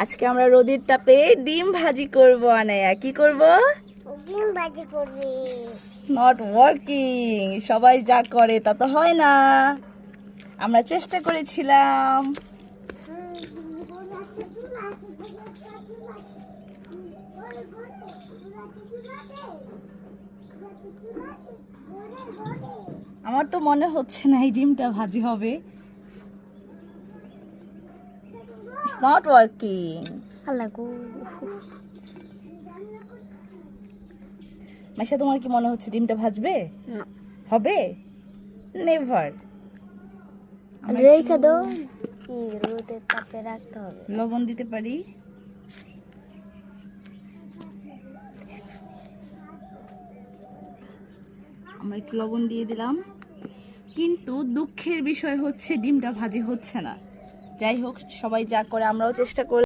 আজকে আমরা রোদের তাপে ডিম ভাজি করব। আনায়া কি করব? ডিম ভাজি করবি। Not working. সবাই যা করে তা তো হয় না। আমরা চেষ্টা করেছিলাম। আমার তো মনে হচ্ছে না এই ডিমটা ভাজি হবে। It's not working. আল্লাহ গো। মাইশা, তোমার কি মনে হচ্ছে ডিমটা ভাজবে? না। হবে? নেভার। রেখে দাও। রোদের তাপে রাখতে হবে। লবণ দিতে পারি। আমরা একটু লবণ দিয়ে দিলাম, কিন্তু দুঃখের বিষয় হচ্ছে ডিমটা ভাজি হচ্ছে না। যাই হোক, সবাই যা করে আমরাও চেষ্টা করি।